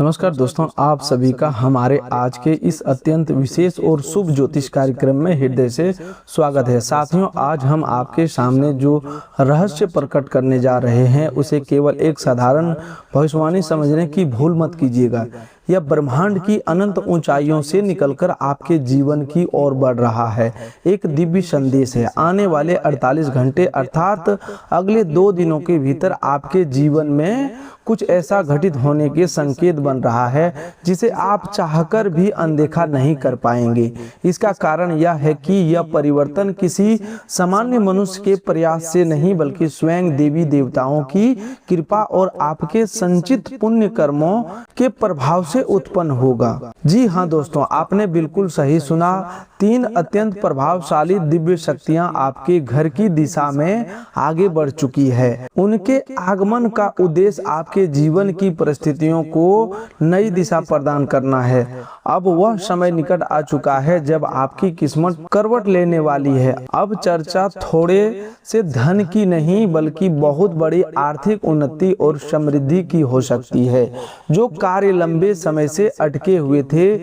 नमस्कार दोस्तों, आप सभी का हमारे आज के इस अत्यंत विशेष और शुभ ज्योतिष कार्यक्रम में हृदय से स्वागत है। साथियों, आज हम आपके सामने जो रहस्य प्रकट करने जा रहे हैं उसे केवल एक साधारण भविष्यवाणी समझने की भूल मत कीजिएगा। यह ब्रह्मांड की अनंत ऊंचाइयों से निकलकर आपके जीवन की ओर बढ़ रहा है। एक दिव्य संदेश है। आने वाले 48 घंटे अर्थात अगले 2 दिनों के भीतर आपके जीवन में कुछ ऐसा घटित होने के संकेत बन रहा है जिसे आप चाहकर भी अनदेखा नहीं कर पाएंगे। इसका कारण यह है कि यह परिवर्तन किसी सामान्य मनुष्य के प्रयास से नहीं बल्कि स्वयं देवी देवताओं की कृपा और आपके संचित पुण्य कर्मों के प्रभाव से उत्पन्न होगा। जी हाँ दोस्तों, आपने बिल्कुल सही सुना। 3 अत्यंत प्रभावशाली दिव्य शक्तियां आपके घर की दिशा में आगे बढ़ चुकी है। उनके आगमन का उद्देश्य आपके जीवन की परिस्थितियों को नई दिशा प्रदान करना है। अब वह समय निकट आ चुका है जब आपकी किस्मत करवट लेने वाली है। अब चर्चा थोड़े से धन की नहीं बल्कि बहुत बड़ी आर्थिक उन्नति और समृद्धि की हो सकती है। जो कार्य लंबे समय से अटके हुए थे,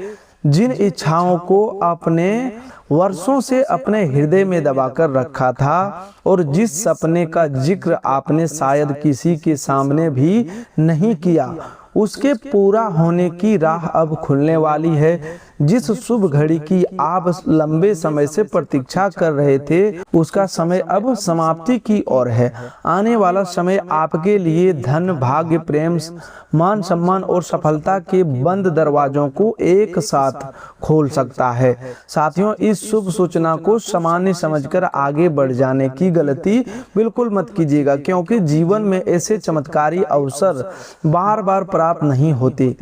जिन इच्छाओं को अपने वर्षों से अपने हृदय में दबाकर रखा था और जिस सपने का जिक्र आपने शायद किसी के सामने भी नहीं किया, उसके पूरा होने की राह अब खुलने वाली है। जिस शुभ घड़ी की आप लंबे समय से प्रतीक्षा कर रहे थे, उसका समय अब समाप्ति की ओर है। आने वाला समय आपके लिए धन, भाग्य, प्रेम, मान सम्मान और सफलता के बंद दरवाजों को एक साथ खोल सकता है। साथियों, इस शुभ सूचना को सामान्य समझकर आगे बढ़ जाने की गलती बिल्कुल मत कीजिएगा, क्योंकि जीवन में ऐसे चमत्कारी अवसर बार बार प्राप्त नहीं होते।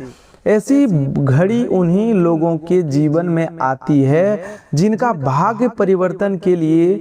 ऐसी घड़ी उन्हीं लोगों के जीवन में आती है जिनका भाग्य परिवर्तन के लिए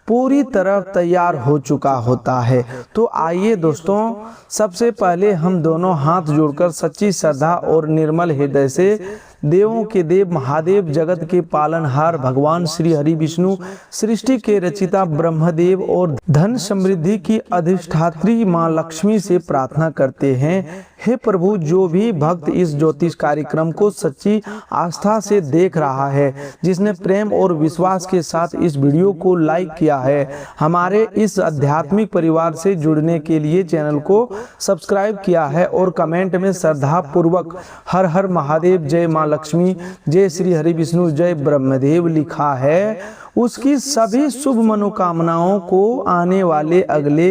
पूरी तरह तैयार हो चुका होता है। तो आइए दोस्तों, सबसे पहले हम दोनों हाथ जोड़कर सच्ची श्रद्धा और निर्मल हृदय से देवों के देव महादेव, जगत के पालनहार भगवान श्री हरि विष्णु, सृष्टि के रचिता ब्रह्मदेव और धन समृद्धि की अधिष्ठात्री मां लक्ष्मी से प्रार्थना करते हैं। हे प्रभु, जो भी भक्त इस ज्योतिष कार्यक्रम को सच्ची आस्था से देख रहा है, जिसने प्रेम और विश्वास के साथ इस वीडियो को लाइक किया है, हमारे इस आध्यात्मिक परिवार से जुड़ने के लिए चैनल को सब्सक्राइब किया है और कमेंट में श्रद्धा पूर्वक हर हर महादेव, जय मां लक्ष्मी, जय श्री हरि विष्णु, जय ब्रह्मदेव लिखा है, उसकी सभी शुभ मनोकामनाओं को आने वाले अगले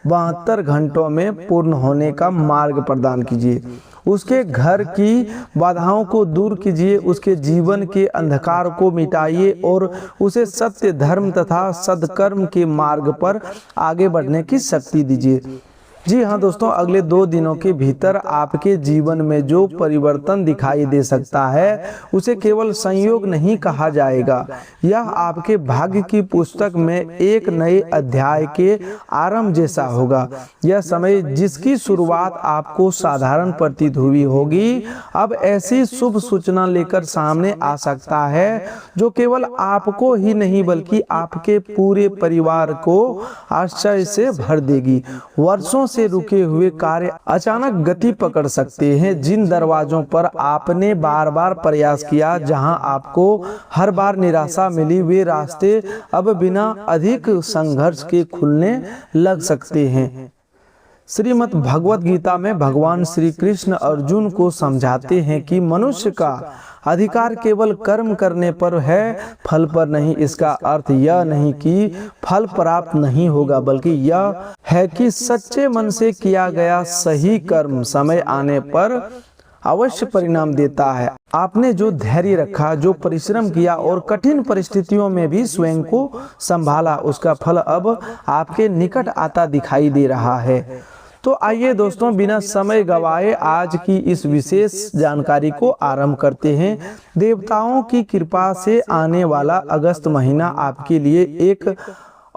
72 घंटों में पूर्ण होने का मार्ग प्रदान कीजिए। उसके घर की बाधाओं को दूर कीजिए, उसके जीवन के अंधकार को मिटाइए और उसे सत्य, धर्म तथा सद्कर्म के मार्ग पर आगे बढ़ने की शक्ति दीजिए। जी हाँ दोस्तों, अगले 2 दिनों के भीतर आपके जीवन में जो परिवर्तन दिखाई दे सकता है उसे केवल संयोग नहीं कहा जाएगा। यह आपके भाग्य की पुस्तक में एक नए अध्याय के आरंभ जैसा होगा। यह समय जिसकी शुरुआत आपको साधारण प्रतीत हुई होगी, अब ऐसी शुभ सूचना लेकर सामने आ सकता है जो केवल आपको ही नहीं बल्कि आपके पूरे परिवार को आश्चर्य से भर देगी। वर्षों से रुके हुए कार्य अचानक गति पकड़ सकते हैं। जिन दरवाजों पर आपने बार बार प्रयास किया, जहां आपको हर बार निराशा मिली, वे रास्ते अब बिना अधिक संघर्ष के खुलने लग सकते हैं। श्रीमद् भगवत गीता में भगवान श्री कृष्ण अर्जुन को समझाते हैं कि मनुष्य का अधिकार केवल कर्म करने पर है, फल पर नहीं। इसका अर्थ यह नहीं कि फल प्राप्त नहीं होगा, बल्कि यह है कि सच्चे मन से किया गया सही कर्म समय आने पर अवश्य परिणाम देता है। आपने जो धैर्य रखा, जो परिश्रम किया और कठिन परिस्थितियों में भी स्वयं को संभाला, उसका फल अब आपके निकट आता दिखाई दे रहा है। तो आइए दोस्तों, बिना समय गवाए आज की इस विशेष जानकारी को आरंभ करते हैं। देवताओं की कृपा से आने वाला अगस्त महीना आपके लिए एक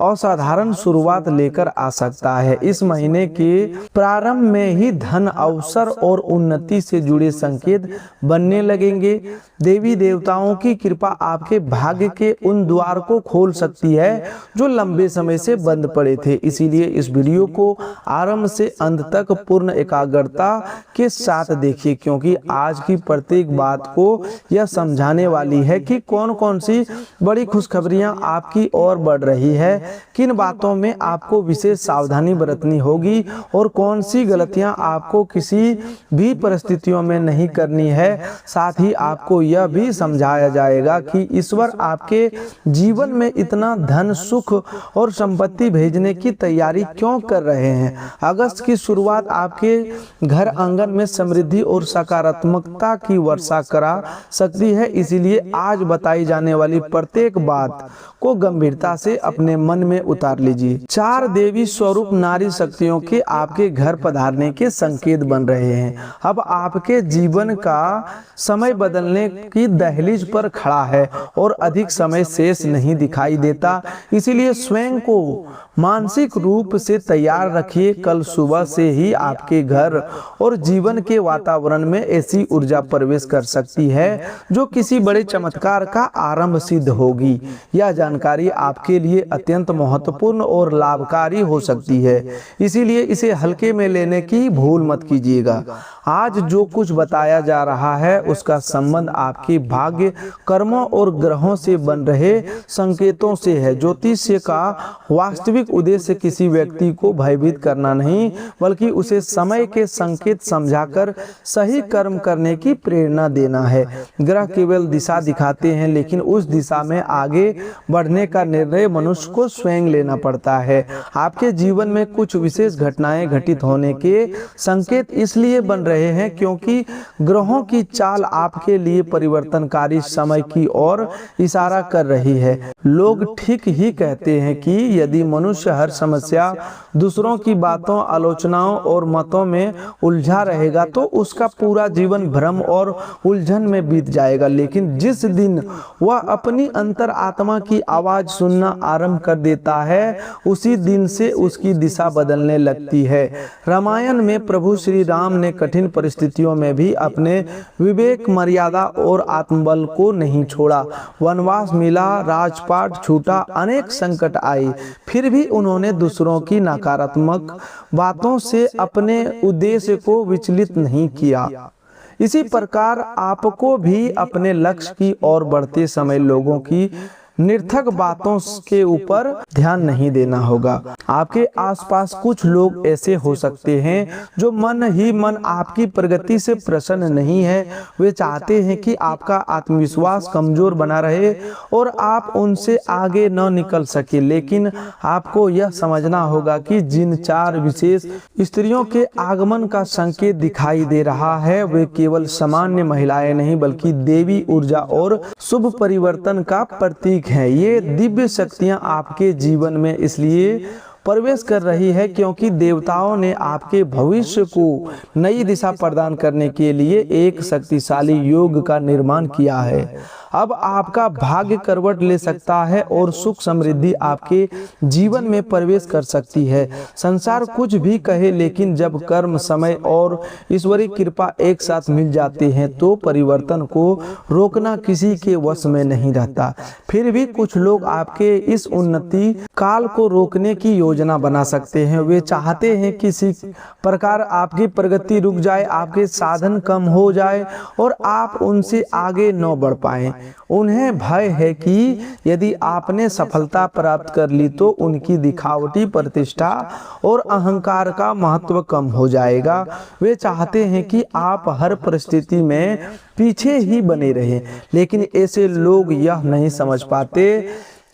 असाधारण शुरुआत लेकर आ सकता है। इस महीने के प्रारंभ में ही धन, अवसर और उन्नति से जुड़े संकेत बनने लगेंगे। देवी देवताओं की कृपा आपके भाग्य के उन द्वार को खोल सकती है जो लंबे समय से बंद पड़े थे। इसीलिए इस वीडियो को आरंभ से अंत तक पूर्ण एकाग्रता के साथ देखिए, क्योंकि आज की प्रत्येक बात को यह समझाने वाली है कि कौन कौन सी बड़ी खुशखबरियां आपकी ओर बढ़ रही है, किन बातों में आपको विशेष सावधानी बरतनी होगी और कौन सी गलतियां आपको किसी भी परिस्थितियों में नहीं करनी है। साथ ही आपको यह भी समझाया जाएगा कि ईश्वर आपके जीवन में इतना धन, सुख और संपत्ति भेजने की तैयारी क्यों कर रहे हैं। अगस्त की शुरुआत आपके घर आंगन में समृद्धि और सकारात्मकता की वर्षा करा सकती है। इसीलिए आज बताई जाने वाली प्रत्येक बात को गंभीरता से अपने मन में उतार लीजिए। 4 देवी स्वरूप नारी शक्तियों के आपके घर पधारने के संकेत बन रहे हैं। अब आपके जीवन का समय बदलने की दहलीज पर खड़ा है और अधिक समय शेष नहीं दिखाई देता। इसीलिए स्वयं को मानसिक रूप से तैयार रखिए। कल सुबह से ही आपके घर और जीवन के वातावरण में ऐसी ऊर्जा प्रवेश कर सकती है जो किसी बड़े चमत्कार का आरंभ सिद्ध होगी। यह जानकारी आपके लिए अत्यंत महत्वपूर्ण और लाभकारी हो सकती है, इसीलिए इसे हल्के में लेने की भूल मत कीजिएगा। आज जो कुछ बताया जा रहा है उसका संबंध आपके भाग्य, कर्मों और ग्रहों से बन रहे संकेतों से है। ज्योतिष्य का वास्तविक उद्देश्य किसी व्यक्ति को भयभीत करना नहीं, बल्कि उसे समय के संकेत समझाकर सही कर्म करने की प्रेरणा देना है। ग्रह केवल दिशा दिखाते हैं, लेकिन उस दिशा में आगे बढ़ने का निर्णय मनुष्य को स्वयं लेना पड़ता है। आपके जीवन में कुछ विशेष घटनाएं घटित होने के संकेत इसलिए बन रहे हैं क्योंकि ग्रहों की चाल आपके लिए परिवर्तनकारी समय की ओर इशारा कर रही है। लोग ठीक ही कहते हैं कि यदि मनुष्य हर समस्या, दूसरों की बातों, आलोचनाओं और मतों में उलझा रहेगा तो उसका पूरा जीवन भ्रम और उलझन में बीत जाएगा। लेकिन जिस दिन वह अपनी अंतर आत्मा की आवाज सुनना आरंभ कर देता है, उसी दिन से उसकी दिशा बदलने लगती है। रामायण में प्रभु श्री राम ने कठिन परिस्थितियों में भी अपने विवेक, मर्यादा और आत्मबल को नहीं छोड़ा। वनवास मिला, राजपाट छूटा, अनेक संकट आए, फिर भी उन्होंने दूसरों की नकारात्मक बातों से अपने उद्देश्य को विचलित नहीं किया। इसी प्रकार आपको भी अपने लक्ष्य की ओर बढ़ते समय लोगों की निर्थक बातों के ऊपर ध्यान नहीं देना होगा। आपके आसपास कुछ लोग ऐसे हो सकते हैं जो मन ही मन आपकी प्रगति से प्रसन्न नहीं है। वे चाहते हैं कि आपका आत्मविश्वास कमजोर बना रहे और आप उनसे आगे न निकल सके। लेकिन आपको यह समझना होगा कि जिन 4 विशेष स्त्रियों के आगमन का संकेत दिखाई दे रहा है, वे केवल सामान्य महिलाएं नहीं बल्कि देवी ऊर्जा और शुभ परिवर्तन का प्रतीक है। ये दिव्य शक्तियां आपके जीवन में इसलिए प्रवेश कर रही है क्योंकि देवताओं ने आपके भविष्य को नई दिशा प्रदान करने के लिए एक शक्तिशाली योग का निर्माण किया है। अब आपका भाग्य करवट ले सकता है और सुख समृद्धि आपके जीवन में प्रवेश कर सकती है। संसार कुछ भी कहे, लेकिन जब कर्म, समय और ईश्वरीय कृपा एक साथ मिल जाते हैं तो परिवर्तन को रोकना किसी के वश में नहीं रहता। फिर भी कुछ लोग आपके इस उन्नति काल को रोकने की योजना बना सकते हैं। वे चाहते हैं किसी प्रकार आपकी प्रगति रुक जाए, आपके साधन कम हो जाए और आप उनसे आगे न बढ़ पाएं। उन्हें भय है कि यदि आपने सफलता प्राप्त कर ली तो उनकी दिखावटी प्रतिष्ठा और अहंकार का महत्व कम हो जाएगा। वे चाहते हैं कि आप हर परिस्थिति में पीछे ही बने रहें, लेकिन ऐसे लोग यह नहीं समझ पाते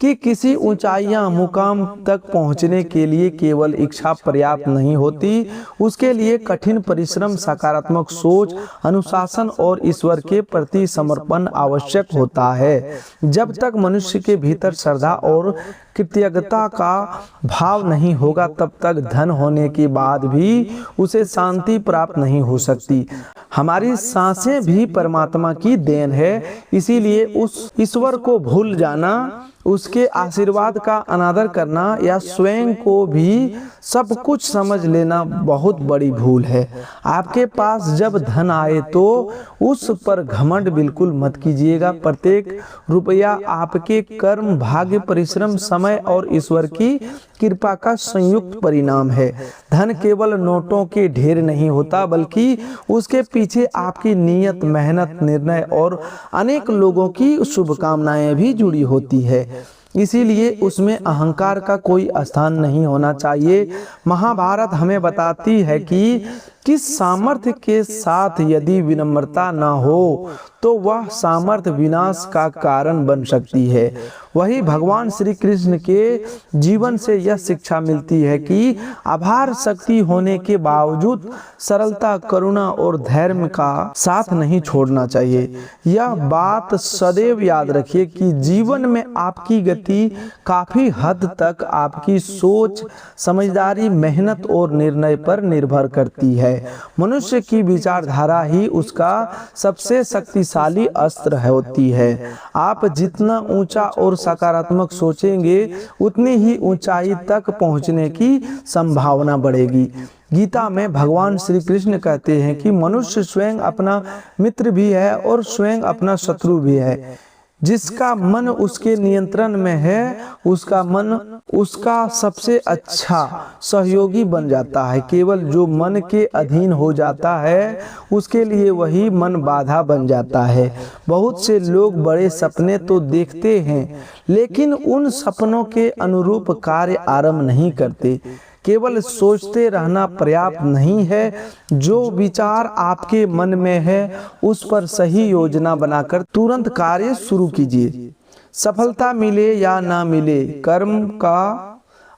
कि किसी ऊंचाइयां, मुकाम तक पहुंचने के लिए केवल इच्छा पर्याप्त नहीं होती, उसके लिए कठिन परिश्रम, सकारात्मक सोच, अनुशासन और ईश्वर के प्रति समर्पण आवश्यक होता है। जब तक मनुष्य के भीतर श्रद्धा और कृतज्ञता का भाव नहीं होगा, तब तक धन होने के बाद भी उसे शांति प्राप्त नहीं हो सकती। हमारी सांसें भी परमात्मा की देन है, इसीलिए उस ईश्वर को भूल जाना उसके आशीर्वाद का अनादर करना या स्वयं को भी सब कुछ समझ लेना बहुत बड़ी भूल है। आपके पास जब धन आए तो उस पर घमंड बिल्कुल मत कीजिएगा। प्रत्येक रुपया आपके कर्म, भाग्य, परिश्रम, समय और ईश्वर की कृपा का संयुक्त परिणाम है। धन केवल नोटों के ढेर नहीं होता, बल्कि उसके पीछे आपकी नियत, मेहनत, निर्णय और अनेक लोगों की शुभकामनाएं भी जुड़ी होती है। इसीलिए उसमें अहंकार का कोई स्थान नहीं होना चाहिए। महाभारत हमें बताती है कि किस सामर्थ्य के साथ यदि विनम्रता न हो तो वह सामर्थ्य विनाश का कारण बन सकती है। वही भगवान श्री कृष्ण के जीवन से यह शिक्षा मिलती है कि अपार शक्ति होने के बावजूद सरलता, करुणा और धैर्य का साथ नहीं छोड़ना चाहिए। यह बात सदैव याद रखिए कि जीवन में आपकी गति काफी हद तक आपकी सोच, समझदारी, मेहनत और निर्णय पर निर्भर करती है। मनुष्य की विचारधारा ही उसका सबसे शक्तिशाली अस्त्र होती है। आप जितना ऊंचा और सकारात्मक सोचेंगे, उतनी ही ऊंचाई तक पहुंचने की संभावना बढ़ेगी। गीता में भगवान श्री कृष्ण कहते हैं कि मनुष्य स्वयं अपना मित्र भी है और स्वयं अपना शत्रु भी है। जिसका मन उसके नियंत्रण में है, उसका मन उसका सबसे अच्छा सहयोगी बन जाता है। केवल जो मन के अधीन हो जाता है, उसके लिए वही मन बाधा बन जाता है। बहुत से लोग बड़े सपने तो देखते हैं, लेकिन उन सपनों के अनुरूप कार्य आरंभ नहीं करते। केवल सोचते रहना पर्याप्त नहीं है। जो विचार आपके मन में है, उस पर सही योजना बनाकर तुरंत कार्य शुरू कीजिए। सफलता मिले या ना मिले, कर्म का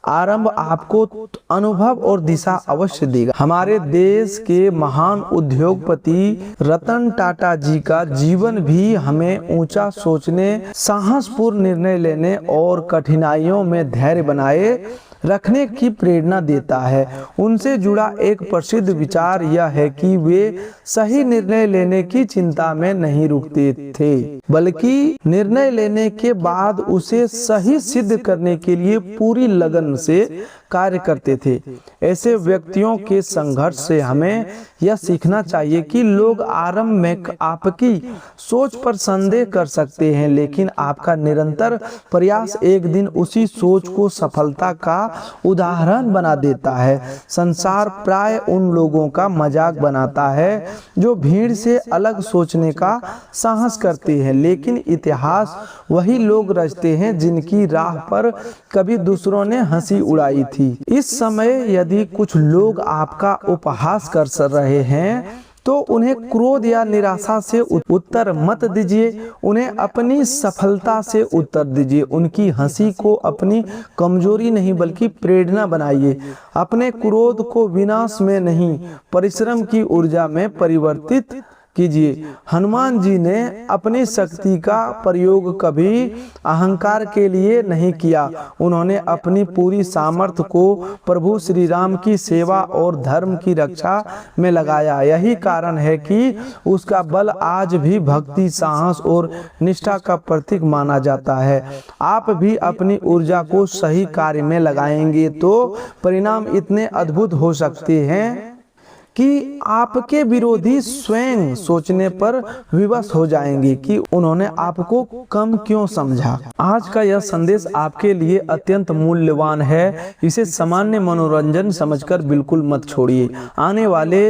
आरंभ आपको अनुभव और दिशा अवश्य देगा। हमारे देश के महान उद्योगपति रतन टाटा जी का जीवन भी हमें ऊंचा सोचने, साहसपूर्ण निर्णय लेने और कठिनाइयों में धैर्य बनाए रखने की प्रेरणा देता है। उनसे जुड़ा एक प्रसिद्ध विचार यह है कि वे सही निर्णय लेने की चिंता में नहीं रुकते थे, बल्कि निर्णय लेने के बाद उसे सही सिद्ध करने के लिए पूरी लगन से कार्य करते थे। ऐसे व्यक्तियों के संघर्ष से हमें यह सीखना चाहिए कि लोग आरंभ में आपकी सोच पर संदेह कर सकते हैं, लेकिन आपका निरंतर प्रयास एक दिन उसी सोच को सफलता का उदाहरण बना देता है। संसार प्राय उन लोगों का मजाक बनाता है जो भीड़ से अलग सोचने का साहस करते हैं, लेकिन इतिहास वही लोग रचते हैं जिनकी राह पर कभी दूसरों ने हंसी उड़ाई थी। इस समय यदि कुछ लोग आपका उपहास कर रहे हैं, तो उन्हें क्रोध या निराशा से उत्तर मत दीजिए, उन्हें अपनी सफलता से उत्तर दीजिए। उनकी हंसी को अपनी कमजोरी नहीं बल्कि प्रेरणा बनाइए। अपने क्रोध को विनाश में नहीं, परिश्रम की ऊर्जा में परिवर्तित कीजिए। हनुमान जी ने अपनी शक्ति का प्रयोग कभी अहंकार के लिए नहीं किया। उन्होंने अपनी पूरी सामर्थ्य को प्रभु श्री राम की सेवा और धर्म की रक्षा में लगाया। यही कारण है कि उसका बल आज भी भक्ति, साहस और निष्ठा का प्रतीक माना जाता है। आप भी अपनी ऊर्जा को सही कार्य में लगाएंगे तो परिणाम इतने अद्भुत हो सकते हैं कि आपके विरोधी स्वयं सोचने पर विवश हो जाएंगे कि उन्होंने आपको कम क्यों समझा। आज का यह संदेश आपके लिए अत्यंत मूल्यवान है। इसे सामान्य मनोरंजन समझकर बिल्कुल मत छोड़िए। आने वाले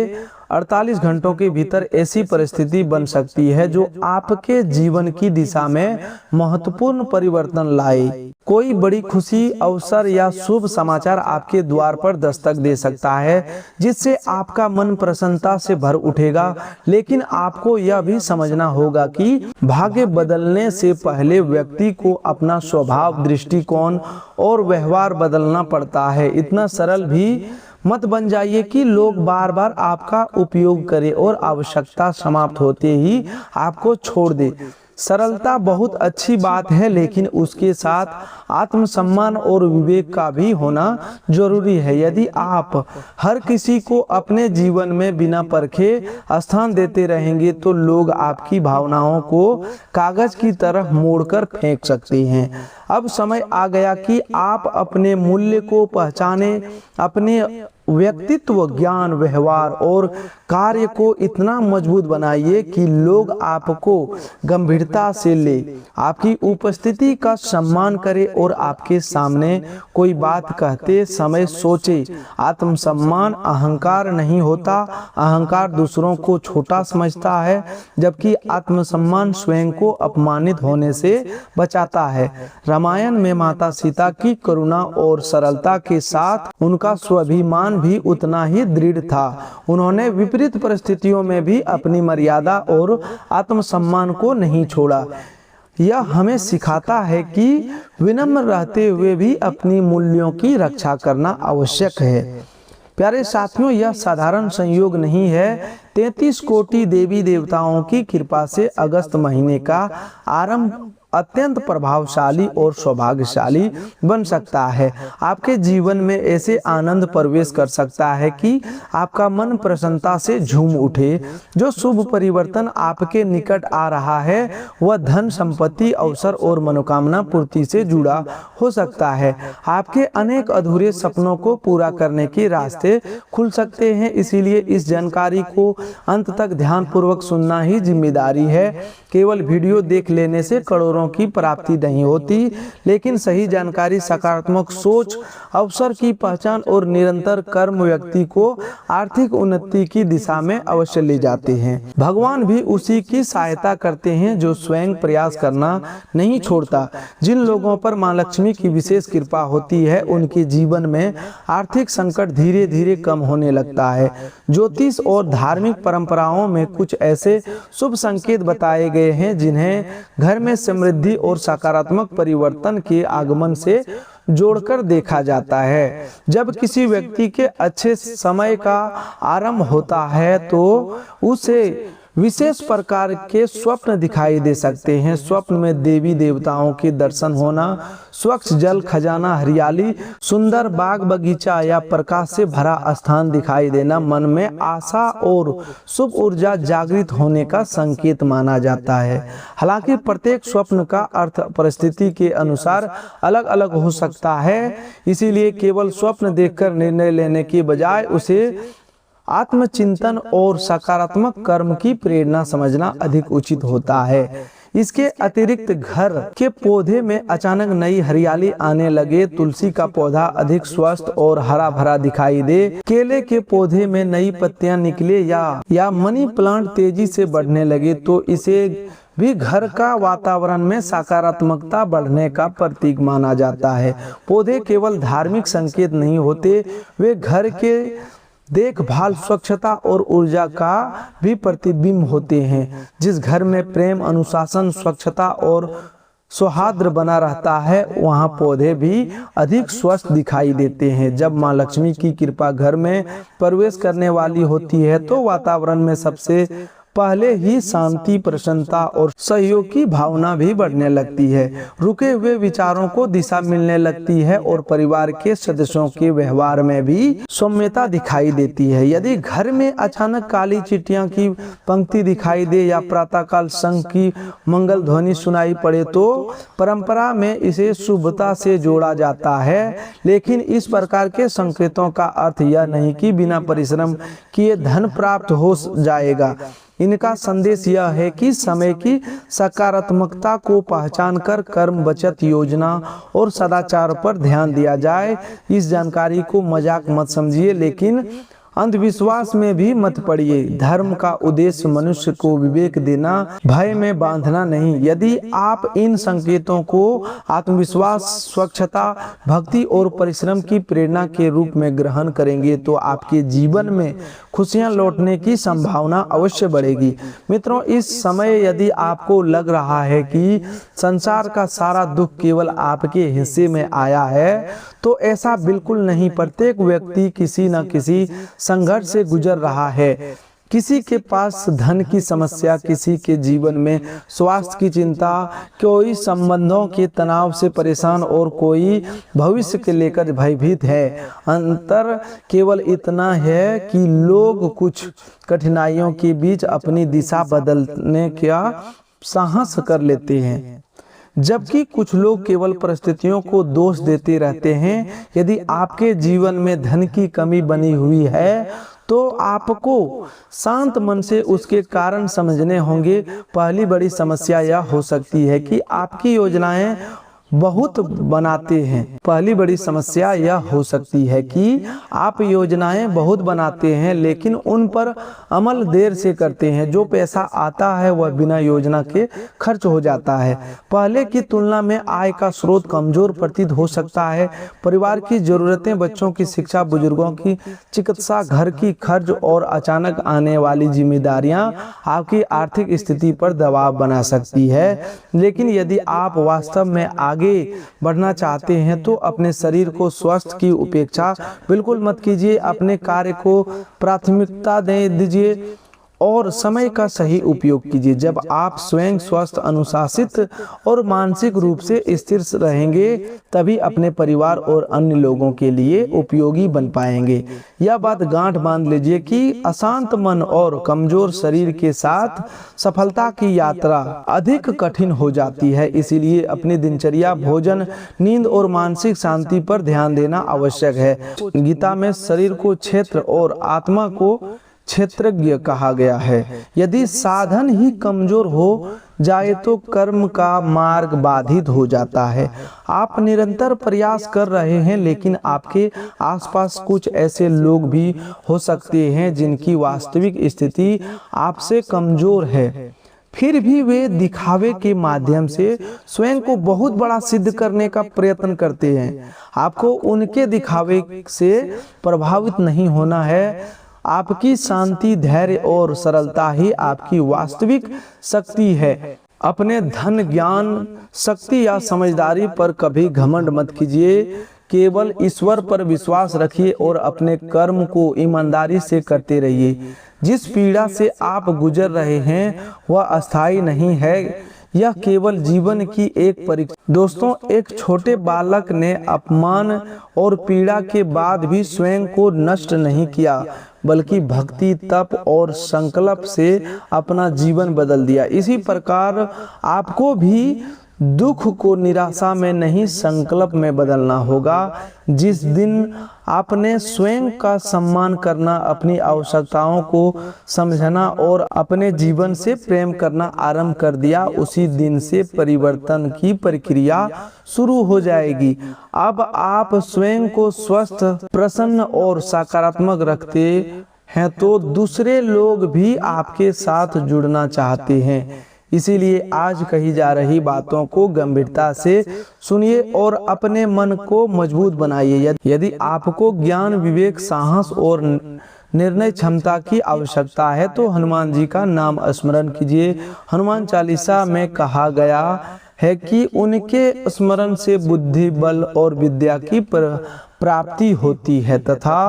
48 घंटों के भीतर ऐसी परिस्थिति बन सकती है जो आपके जीवन की दिशा में महत्वपूर्ण परिवर्तन लाए। कोई बड़ी खुशी, अवसर या शुभ समाचार आपके द्वार पर दस्तक दे सकता है, जिससे आपका मन प्रसन्नता से भर उठेगा। लेकिन आपको यह भी समझना होगा कि भाग्य बदलने से पहले व्यक्ति को अपना स्वभाव, दृष्टिकोण और व्यवहार बदलना पड़ता है। इतना सरल भी मत बन जाइए कि लोग बार बार आपका उपयोग करें और आवश्यकता समाप्त होते ही आपको छोड़ दे। सरलता बहुत अच्छी बात है, लेकिन उसके साथ आत्मसम्मान और विवेक का भी होना जरूरी है। यदि आप हर किसी को अपने जीवन में बिना परखे स्थान देते रहेंगे तो लोग आपकी भावनाओं को कागज की तरह मोड़कर फेंक सकते हैं। अब समय आ गया कि आप अपने मूल्य को पहचाने, अपने व्यक्तित्व, ज्ञान, व्यवहार और कार्य को इतना मजबूत बनाइए कि लोग आपको गंभीरता से ले, आपकी उपस्थिति का सम्मान करे और आपके सामने कोई बात कहते समय सोचे। आत्मसम्मान अहंकार नहीं होता। अहंकार दूसरों को छोटा समझता है, जबकि आत्मसम्मान स्वयं को अपमानित होने से बचाता है। रामायण में माता सीता की करुणा और सरलता के साथ उनका स्वाभिमान भी उतना ही दृढ़ था। उन्होंने विपरीत परिस्थितियों में भी अपनी मर्यादा और आत्मसम्मान को नहीं छोड़ा। यह हमें सिखाता है कि विनम्र रहते हुए भी अपनी मूल्यों की रक्षा करना आवश्यक है। प्यारे साथियों, यह साधारण संयोग नहीं है। 33 कोटि देवी देवताओं की कृपा से अगस्त महीने का आरंभ अत्यंत प्रभावशाली और सौभाग्यशाली बन सकता है। आपके जीवन में ऐसे आनंद प्रवेश कर सकता है कि आपका मन प्रसन्नता से झूम उठे। जो शुभ परिवर्तन आपके निकट आ रहा है वह धन, संपत्ति, अवसर और मनोकामना पूर्ति से जुड़ा हो सकता है। आपके अनेक अधूरे सपनों को पूरा करने के रास्ते खुल सकते हैं। इसीलिए इस जानकारी को अंत तक ध्यानपूर्वक सुनना ही जिम्मेदारी है। केवल वीडियो देख लेने से करोड़ों की प्राप्ति नहीं होती, लेकिन सही जानकारी, सकारात्मक सोच, अवसर की पहचान और निरंतर कर्म व्यक्ति को आर्थिक उन्नति की दिशा में अवश्य ले जाते हैं। भगवान भी उसी की सहायता करते हैं जो स्वयं प्रयास करना नहीं छोड़ता। जिन लोगों पर मां लक्ष्मी की विशेष कृपा होती है उनके जीवन में आर्थिक संकट धीरे धीरे कम होने लगता है। ज्योतिष और धार्मिक परंपराओं में कुछ ऐसे शुभ संकेत बताए गए हैं जिन्हें घर में समृद्धि और सकारात्मक परिवर्तन के आगमन से जोड़कर देखा जाता है। जब किसी व्यक्ति के अच्छे समय का आरंभ होता है तो उसे विशेष प्रकार के स्वप्न दिखाई दे सकते हैं। स्वप्न में देवी देवताओं के दर्शन होना, स्वच्छ जल खजाना, हरियाली, सुंदर बाग बगीचा या प्रकाश से भरा स्थान दिखाई देना मन में आशा और शुभ ऊर्जा जागृत होने का संकेत माना जाता है। हालांकि प्रत्येक स्वप्न का अर्थ परिस्थिति के अनुसार अलग अलग हो सकता है, इसीलिए केवल स्वप्न देखकर निर्णय लेने के बजाय उसे आत्मचिंतन और सकारात्मक कर्म की प्रेरणा समझना अधिक उचित होता है। इसके अतिरिक्त घर के पौधे में अचानक नई हरियाली आने लगे, तुलसी का पौधा अधिक स्वस्थ और हरा भरा दिखाई दे, केले के पौधे में नई पत्तियां निकले या मनी प्लांट तेजी से बढ़ने लगे तो इसे भी घर का वातावरण में सकारात्मकता बढ़ने का प्रतीक माना जाता है। पौधे केवल धार्मिक संकेत नहीं होते, वे घर के देखभाल, स्वच्छता और ऊर्जा का भी प्रतिबिंब होते हैं। जिस घर में प्रेम, अनुशासन, स्वच्छता और सौहार्द बना रहता है वहाँ पौधे भी अधिक स्वस्थ दिखाई देते हैं। जब माँ लक्ष्मी की कृपा घर में प्रवेश करने वाली होती है तो वातावरण में सबसे पहले ही शांति, प्रसन्नता और सहयोग की भावना भी बढ़ने लगती है। रुके हुए विचारों को दिशा मिलने लगती है और परिवार के सदस्यों के व्यवहार में भी सौम्यता दिखाई देती है। यदि घर में अचानक काली चिट्ठियों की पंक्ति दिखाई दे या प्रातःकाल शंख की मंगल ध्वनि सुनाई पड़े तो परंपरा में इसे शुभता से जोड़ा जाता है, लेकिन इस प्रकार के संकेतों का अर्थ यह नहीं कि बिना परिश्रम किए धन प्राप्त हो जाएगा। इनका संदेश यह है कि समय की सकारात्मकता को पहचान कर कर्म, बचत, योजना और सदाचार पर ध्यान दिया जाए। इस जानकारी को मजाक मत समझिए, लेकिन अंधविश्वास में भी मत पड़िए। धर्म का उद्देश्य मनुष्य को विवेक देना, भय में बांधना नहीं। यदि आप इन संकेतों को आत्मविश्वास, स्वच्छता, भक्ति और परिश्रम की प्रेरणा के रूप में ग्रहण करेंगे तो आपके जीवन में खुशियां लौटने की संभावना अवश्य बढ़ेगी। मित्रों, इस समय यदि आपको लग रहा है कि संसार का सारा दुख केवल आपके हिस्से में आया है तो ऐसा बिल्कुल नहीं। प्रत्येक व्यक्ति किसी न किसी संघर्ष से गुजर रहा है। किसी के पास धन की समस्या, किसी के जीवन में स्वास्थ्य की चिंता, कोई संबंधों के तनाव से परेशान और कोई भविष्य के लेकर भयभीत है। अंतर केवल इतना है कि लोग कुछ कठिनाइयों के बीच अपनी दिशा बदलने का साहस कर लेते हैं, जबकि कुछ लोग केवल परिस्थितियों को दोष देते रहते हैं। यदि आपके जीवन में धन की कमी बनी हुई है तो आपको शांत मन से उसके कारण समझने होंगे। पहली बड़ी समस्या यह हो सकती है कि आपकी योजनाएं बहुत बनाते हैं। पहली बड़ी समस्या यह हो सकती है कि आप योजनाएं बहुत बनाते हैं लेकिन उन पर अमल देर से करते हैं। जो पैसा आता है वह बिना योजना के खर्च हो जाता है। पहले की तुलना में आय का स्रोत कमजोर प्रतीत हो सकता है। परिवार की जरूरतें, बच्चों की शिक्षा, बुजुर्गों की चिकित्सा, घर की खर्च और अचानक आने वाली जिम्मेदारियां आपकी आर्थिक स्थिति पर दबाव बना सकती है। लेकिन यदि आप वास्तव में आगे बढ़ना चाहते हैं तो अपने शरीर को स्वस्थ की उपेक्षा बिल्कुल मत कीजिए। अपने कार्य को प्राथमिकता दीजिए और समय का सही उपयोग कीजिए। जब आप स्वयं स्वस्थ, अनुशासित और मानसिक रूप से स्थिर रहेंगे तभी अपने परिवार और अन्य लोगों के लिए उपयोगी बन पाएंगे। यह बात गांठ बांध लीजिए कि अशांत मन और कमजोर शरीर के साथ सफलता की यात्रा अधिक कठिन हो जाती है। इसीलिए अपनी दिनचर्या, भोजन, नींद और मानसिक शांति पर ध्यान देना आवश्यक है। गीता में शरीर को क्षेत्र और आत्मा को क्षेत्रज्ञ कहा गया है। यदि साधन ही कमजोर हो जाए तो कर्म का मार्ग बाधित हो जाता है। आप निरंतर प्रयास कर रहे हैं लेकिन आपके आसपास कुछ ऐसे लोग भी हो सकते हैं जिनकी वास्तविक स्थिति आपसे कमजोर है, फिर भी वे दिखावे के माध्यम से स्वयं को बहुत बड़ा सिद्ध करने का प्रयत्न करते हैं। आपको उनके दिखावे से प्रभावित नहीं होना है। आपकी शांति, धैर्य और सरलता ही आपकी वास्तविक शक्ति है। अपने धन, ज्ञान, शक्ति या समझदारी पर कभी घमंड मत कीजिए। केवल ईश्वर पर विश्वास रखिए और अपने कर्म को ईमानदारी से करते रहिए। जिस पीड़ा से आप गुजर रहे हैं वह अस्थायी नहीं है, यह केवल जीवन की एक परीक्षा। दोस्तों, एक छोटे बालक ने अपमान और पीड़ा के बाद भी स्वयं को नष्ट नहीं किया बल्कि भक्ति, तप और संकल्प से अपना जीवन बदल दिया। इसी प्रकार आपको भी दुख को निराशा में नहीं, संकल्प में बदलना होगा। जिस दिन आपने स्वयं का सम्मान करना, अपनी आवश्यकताओं को समझना और अपने जीवन से प्रेम करना आरंभ कर दिया, उसी दिन से परिवर्तन की प्रक्रिया शुरू हो जाएगी। अब आप स्वयं को स्वस्थ, प्रसन्न और सकारात्मक रखते हैं तो दूसरे लोग भी आपके साथ जुड़ना चाहते हैं। इसीलिए आज कही जा रही बातों को गंभीरता से सुनिए और अपने मन को मजबूत बनाइए। यदि आपको ज्ञान, विवेक, साहस और निर्णय क्षमता की आवश्यकता है तो हनुमान जी का नाम स्मरण कीजिए। हनुमान चालीसा में कहा गया है कि उनके स्मरण से बुद्धि, बल और विद्या की प्राप्ति होती है तथा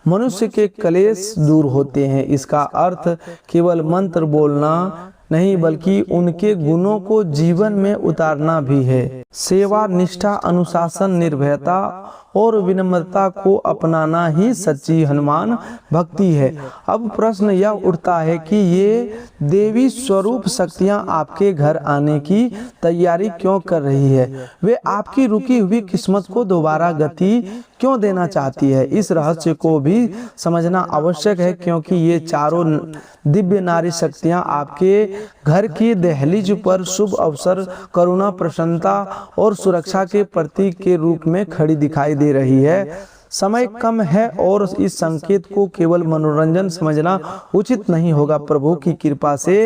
मनुष्य के क्लेश दूर होते हैं। इसका अर्थ केवल मंत्र बोलना नहीं बल्कि उनके गुणों को जीवन में उतारना भी है। सेवा, निष्ठा, अनुशासन, निर्भयता और विनम्रता को अपनाना ही सच्ची हनुमान भक्ति है। अब प्रश्न यह उठता है कि ये देवी स्वरूप शक्तियां आपके घर आने की तैयारी क्यों कर रही है? वे आपकी रुकी हुई किस्मत को दोबारा गति क्यों देना चाहती है? इस रहस्य को भी समझना आवश्यक है क्योंकि ये चारों दिव्य नारी शक्तियां आपके घर की दहलीज पर शुभ अवसर, करुणा, प्रसन्नता और सुरक्षा के प्रतीक के रूप में खड़ी दिखाई दे रही है। समय कम है और इस संकेत को केवल मनोरंजन समझना उचित नहीं होगा। प्रभु की कृपा से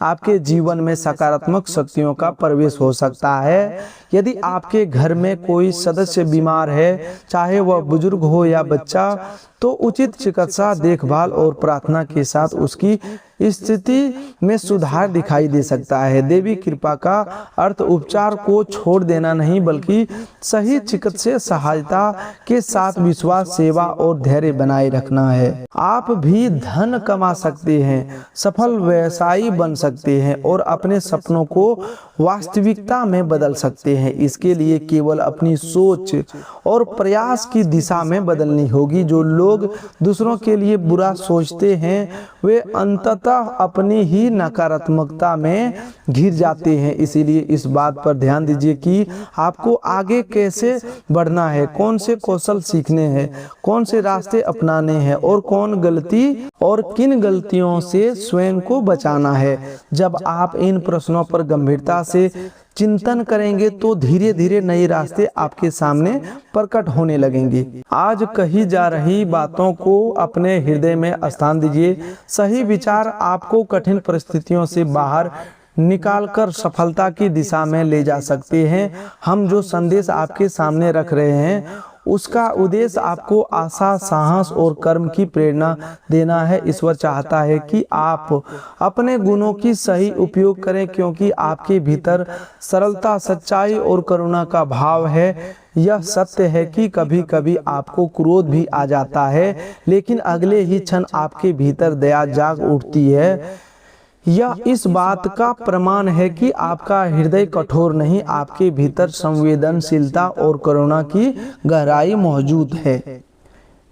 आपके जीवन में सकारात्मक शक्तियों का प्रवेश हो सकता है। यदि आपके घर में कोई सदस्य बीमार है, चाहे वह बुजुर्ग हो या बच्चा, तो उचित चिकित्सा देखभाल और प्रार्थना के साथ उसकी स्थिति में सुधार दिखाई दे सकता है। देवी कृपा का अर्थ उपचार को छोड़ देना नहीं, बल्कि सही चिकित्सीय सहायता के साथ विश्वास, सेवा और धैर्य बनाए रखना है। आप भी धन कमा सकते हैं, सफल व्यवसायी बन सकते हैं और अपने सपनों को वास्तविकता में बदल सकते हैं। इसके लिए केवल अपनी सोच और प्रयास की दिशा में बदलनी होगी। जो लोग दूसरों के लिए बुरा सोचते हैं वे अंततः अपनी ही नकारात्मकता में घिर जाते हैं। इसीलिए इस बात पर ध्यान दीजिए कि आपको आगे कैसे बढ़ना है, कौन से कौशल सीखने हैं, कौन से रास्ते अपनाने हैं और किन गलतियों से स्वयं को बचाना है। जब आप इन प्रश्नों पर गंभीरता से चिंतन करेंगे तो धीरे धीरे नए रास्ते आपके सामने प्रकट होने लगेंगे। आज कही जा रही बातों को अपने हृदय में स्थान दीजिए। सही विचार आपको कठिन परिस्थितियों से बाहर निकालकर सफलता की दिशा में ले जा सकते हैं। हम जो संदेश आपके सामने रख रहे हैं उसका उद्देश्य आपको आशा, साहस और कर्म की प्रेरणा देना है। ईश्वर चाहता है कि आप अपने गुणों की सही उपयोग करें, क्योंकि आपके भीतर सरलता, सच्चाई और करुणा का भाव है। यह सत्य है कि कभी कभी आपको क्रोध भी आ जाता है, लेकिन अगले ही क्षण आपके भीतर दया जाग उठती है। यह इस बात का प्रमाण है कि आपका हृदय कठोर नहीं, आपके भीतर संवेदनशीलता और करुणा की गहराई मौजूद है।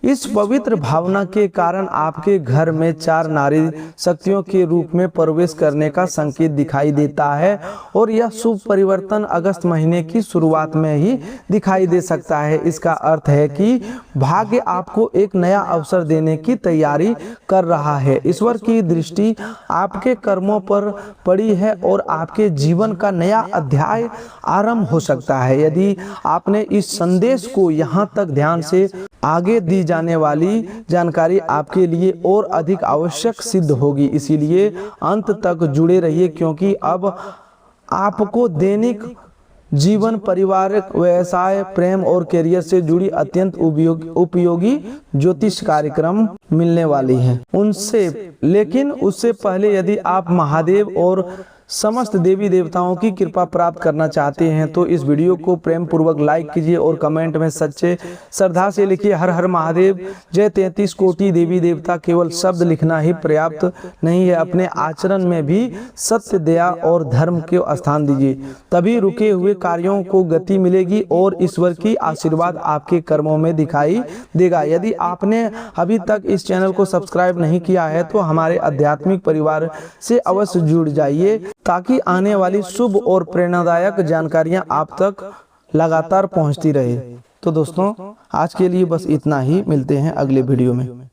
इस पवित्र भावना के कारण आपके घर में 4 नारी शक्तियों के रूप में प्रवेश करने का संकेत दिखाई देता है और यह शुभ परिवर्तन अगस्त महीने की शुरुआत में ही दिखाई दे सकता है। इसका अर्थ है कि भाग्य आपको एक नया अवसर देने की तैयारी कर रहा है। ईश्वर की दृष्टि आपके कर्मों पर पड़ी है और आपके जीवन का नया अध्याय आरंभ हो सकता है। यदि आपने इस संदेश को यहाँ तक ध्यान से आगे दी जाने वाली जानकारी आपके लिए और अधिक आवश्यक सिद्ध होगी। इसीलिए अंत तक जुड़े रहिए, क्योंकि अब आपको दैनिक जीवन, पारिवारिक, व्यवसाय, प्रेम और करियर से जुड़ी अत्यंत उपयोगी ज्योतिष कार्यक्रम मिलने वाली हैं। लेकिन उससे पहले यदि आप महादेव और समस्त देवी देवताओं की कृपा प्राप्त करना चाहते हैं तो इस वीडियो को प्रेम पूर्वक लाइक कीजिए और कमेंट में सच्चे श्रद्धा से लिखिए हर हर महादेव, जय 33 कोटि देवी देवता। केवल शब्द लिखना ही पर्याप्त नहीं है, अपने आचरण में भी सत्य, दया और धर्म को स्थान दीजिए, तभी रुके हुए कार्यों को गति मिलेगी और ईश्वर की आशीर्वाद आपके कर्मों में दिखाई देगा। यदि आपने अभी तक इस चैनल को सब्सक्राइब नहीं किया है तो हमारे आध्यात्मिक परिवार से अवश्य जुड़ जाइए, ताकि आने वाली शुभ और प्रेरणादायक जानकारियां आप तक लगातार पहुंचती रहे। तो दोस्तों आज के लिए बस इतना ही, मिलते हैं अगले वीडियो में।